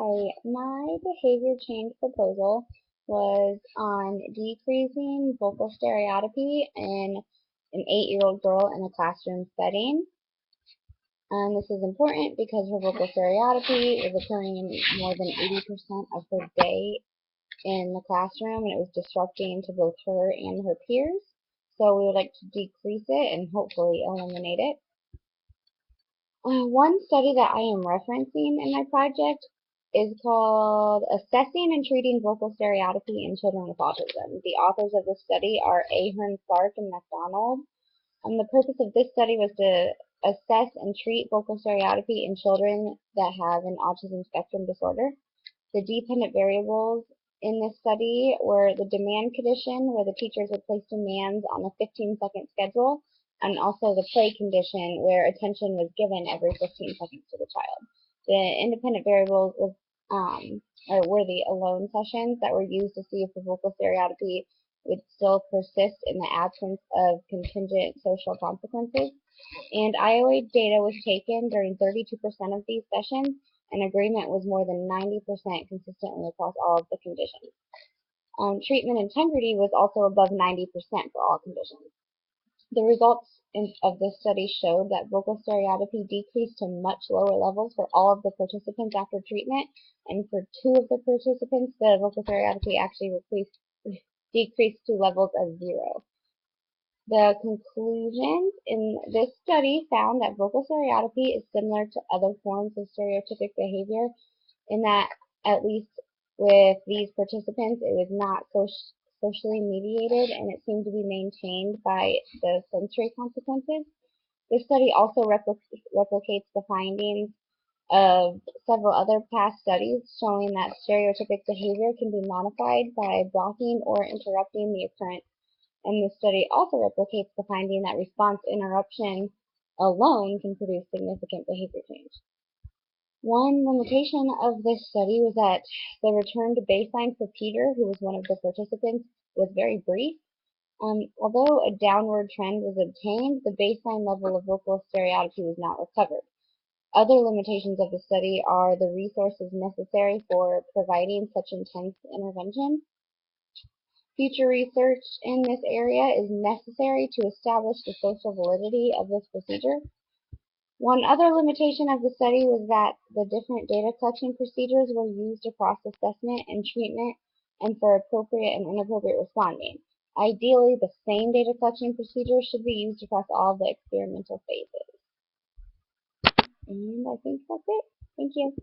Hi, my behavior change proposal was on decreasing vocal stereotypy in an 8-year-old girl in a classroom setting. This is important because her vocal stereotypy is occurring in more than 80% of her day in the classroom, and it was disrupting to both her and her peers. So we would like to decrease it and hopefully eliminate it. One study that I am referencing in my project is called Assessing and Treating Vocal Stereotypy in Children with Autism. The authors of this study are Ahern, Clark, and McDonald. The purpose of this study was to assess and treat vocal stereotypy in children that have an autism spectrum disorder. The dependent variables in this study were the demand condition, where the teachers would place demands on a 15-second schedule, and also the play condition, where attention was given every 15 seconds to the child. The independent variables were the alone sessions that were used to see if the vocal stereotypy would still persist in the absence of contingent social consequences. And IOA data was taken during 32% of these sessions, and agreement was more than 90% consistently across all of the conditions. Treatment integrity was also above 90% for all conditions. The results of this study showed that vocal stereotypy decreased to much lower levels for all of the participants after treatment, and for 2 of the participants, the vocal stereotypy actually decreased to levels of 0. The conclusions in this study found that vocal stereotypy is similar to other forms of stereotypic behavior in that, at least with these participants, it was not socially mediated, and it seemed to be maintained by the sensory consequences. This study also replicates the findings of several other past studies showing that stereotypic behavior can be modified by blocking or interrupting the occurrence. And this study also replicates the finding that response interruption alone can produce significant behavior change. One limitation of this study was that the return to baseline for Peter, who was one of the participants, was very brief. Although a downward trend was obtained, the baseline level of vocal stereotypy was not recovered. Other limitations of the study are the resources necessary for providing such intense intervention. Future research in this area is necessary to establish the social validity of this procedure. One other limitation of the study was that the different data collection procedures were used across assessment and treatment and for appropriate and inappropriate responding. Ideally, the same data collection procedure should be used across all the experimental phases. And I think that's it. Thank you.